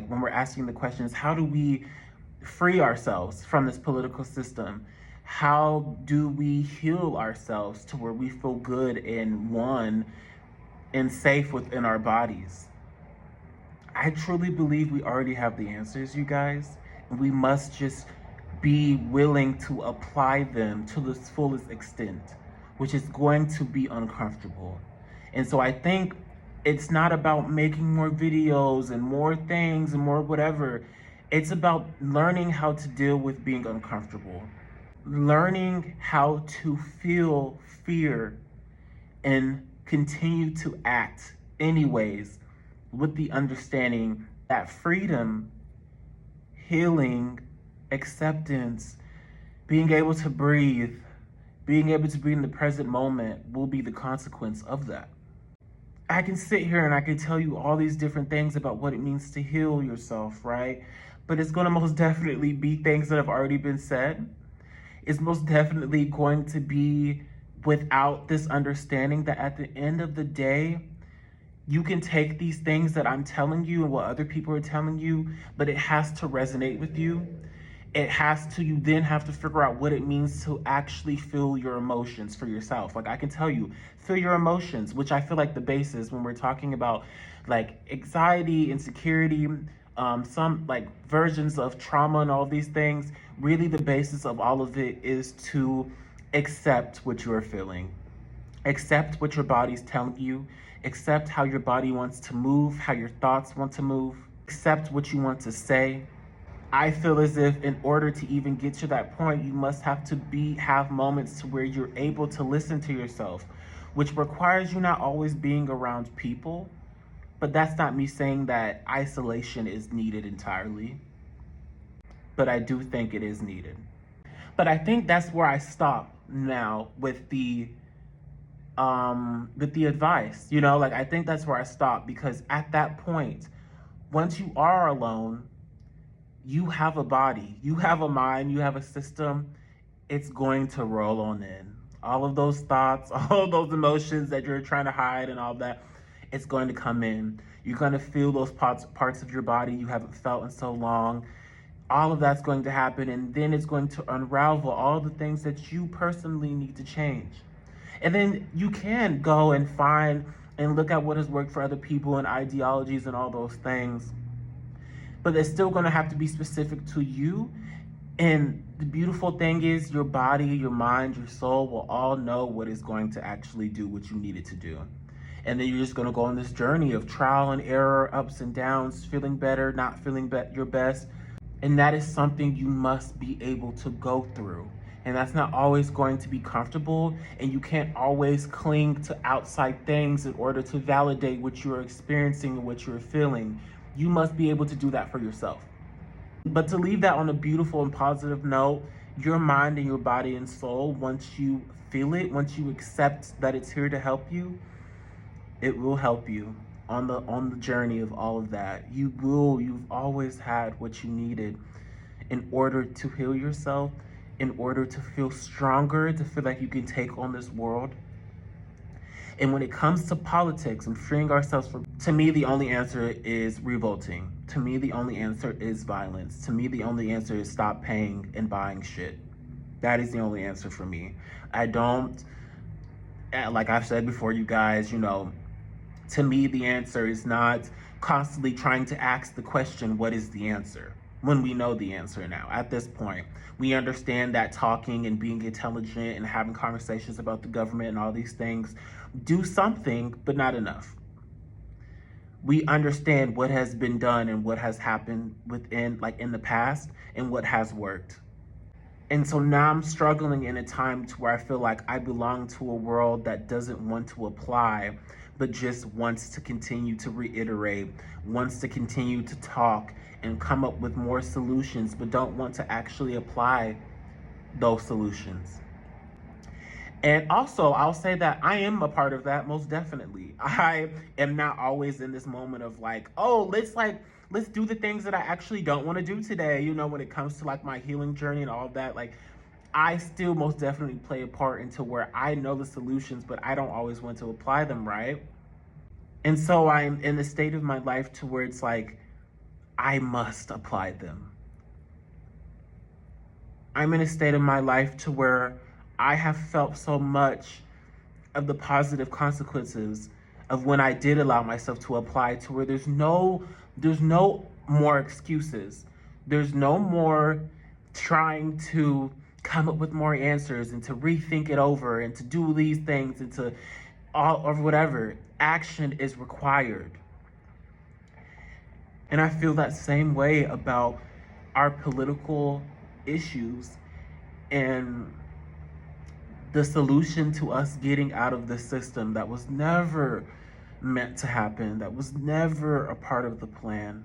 when we're asking the questions, how do we free ourselves from this political system? How do we heal ourselves to where we feel good and one and safe within our bodies? I truly believe we already have the answers, you guys. And we must just be willing to apply them to the fullest extent, which is going to be uncomfortable. And so I think it's not about making more videos and more things and more whatever. It's about learning how to deal with being uncomfortable, learning how to feel fear and continue to act anyways, with the understanding that freedom, healing, acceptance, being able to breathe, being able to be in the present moment will be the consequence of that. I can sit here and I can tell you all these different things about what it means to heal yourself, right? But it's going to most definitely be things that have already been said. It's most definitely going to be without this understanding that at the end of the day, you can take these things that I'm telling you and what other people are telling you, but it has to resonate with you. You then have to figure out what it means to actually feel your emotions for yourself. Like I can tell you, feel your emotions, which I feel like the basis when we're talking about like anxiety, insecurity, some like versions of trauma and all these things, really the basis of all of it is to accept what you're feeling. Accept what your body's telling you. Accept how your body wants to move, how your thoughts want to move. Accept what you want to say. I feel as if in order to even get to that point, you must have moments to where you're able to listen to yourself, which requires you not always being around people. But that's not me saying that isolation is needed entirely. But I do think it is needed. But I think that's where I stop now with the advice, like I think that's where I stop, because at that point, once you are alone, you have a body, you have a mind, you have a system. It's going to roll on in. All of those thoughts, all of those emotions that you're trying to hide and all that, it's going to come in. You're going to feel those parts of your body you haven't felt in so long. All of that's going to happen, and then it's going to unravel all the things that you personally need to change. And then you can go and find and look at what has worked for other people and ideologies and all those things. But it's still going to have to be specific to you. And the beautiful thing is your body, your mind, your soul will all know what is going to actually do what you need it to do. And then you're just going to go on this journey of trial and error, ups and downs, feeling better, not feeling your best. And that is something you must be able to go through. And that's not always going to be comfortable. And you can't always cling to outside things in order to validate what you're experiencing and what you're feeling. You must be able to do that for yourself. But to leave that on a beautiful and positive note, your mind and your body and soul, once you feel it, once you accept that it's here to help you, it will help you on the journey of all of that. You've always had what you needed in order to heal yourself, in order to feel stronger, to feel like you can take on this world. And when it comes to politics and freeing ourselves to me, the only answer is revolting. To me, the only answer is violence. To me, the only answer is stop paying and buying shit. That is the only answer for me. I don't, like I've said before, you guys, to me, the answer is not constantly trying to ask the question, what is the answer? When we know the answer now. At this point, we understand that talking and being intelligent and having conversations about the government and all these things do something, but not enough. We understand what has been done and what has happened in the past and what has worked. And so now I'm struggling in a time to where I feel like I belong to a world that doesn't want to apply, but just wants to continue to reiterate, wants to continue to talk and come up with more solutions, but don't want to actually apply those solutions. And also, I'll say that I am a part of that, most definitely. I am not always in this moment of like, oh, let's do the things that I actually don't want to do today, when it comes to like my healing journey and all of that. Like, I still most definitely play a part into where I know the solutions, but I don't always want to apply them, right? And so I'm in the state of my life to where it's like, I must apply them. I'm in a state of my life to where I have felt so much of the positive consequences of when I did allow myself to apply, to where there's no more excuses. There's no more trying to come up with more answers and to rethink it over and to do these things and to all or whatever. Action is required. And I feel that same way about our political issues and the solution to us getting out of the system that was never meant to happen, that was never a part of the plan.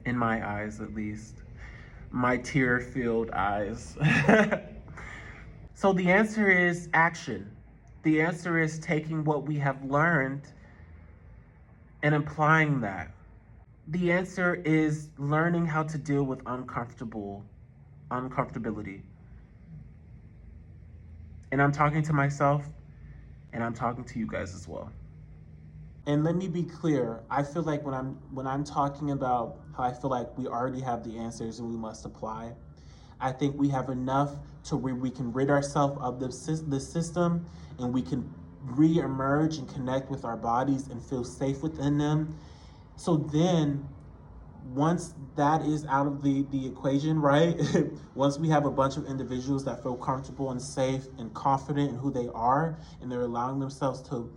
In my eyes, at least. My tear-filled eyes. So the answer is action. The answer is taking what we have learned and applying that. The answer is learning how to deal with uncomfortability. And I'm talking to myself, and I'm talking to you guys as well. And let me be clear, I feel like when I'm talking about how I feel like we already have the answers and we must apply, I think we have enough to where we can rid ourselves of the system and we can re-emerge and connect with our bodies and feel safe within them. So then once that is out of the equation, right? Once we have a bunch of individuals that feel comfortable and safe and confident in who they are, and they're allowing themselves to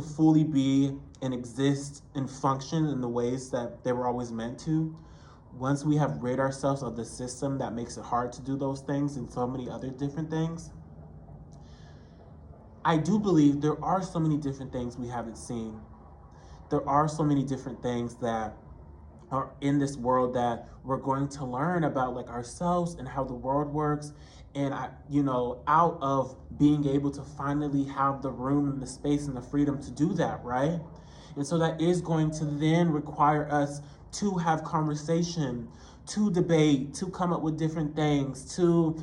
fully be and exist and function in the ways that they were always meant to, once we have rid ourselves of the system that makes it hard to do those things and so many other different things, I do believe there are so many different things we haven't seen. There are so many different things that are in this world that we're going to learn about, like ourselves and how the world works. And out of being able to finally have the room and the space and the freedom to do that, right? And so that is going to then require us to have conversation, to debate, to come up with different things, to,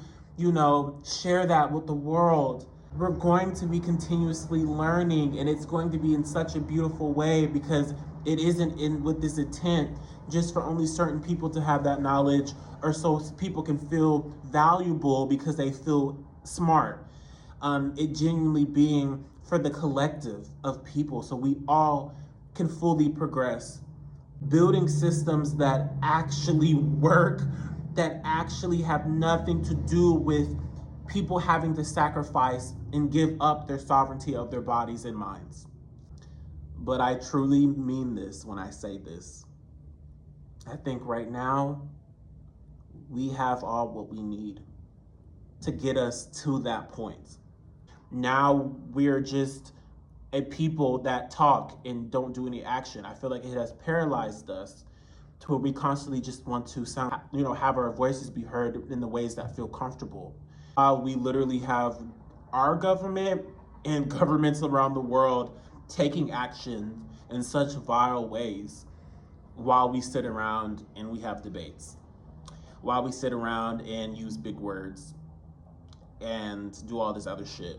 share that with the world. We're going to be continuously learning, and it's going to be in such a beautiful way because it isn't in with this intent just for only certain people to have that knowledge or so people can feel valuable because they feel smart. It genuinely being for the collective of people so we all can fully progress. Building systems that actually work, that actually have nothing to do with people having to sacrifice and give up their sovereignty of their bodies and minds. But I truly mean this when I say this. I think right now, we have all what we need to get us to that point. Now we're just a people that talk and don't do any action. I feel like it has paralyzed us to where we constantly just want to have our voices be heard in the ways that feel comfortable. We literally have our government and governments around the world taking action in such vile ways while we sit around and we have debates, while we sit around and use big words and do all this other shit.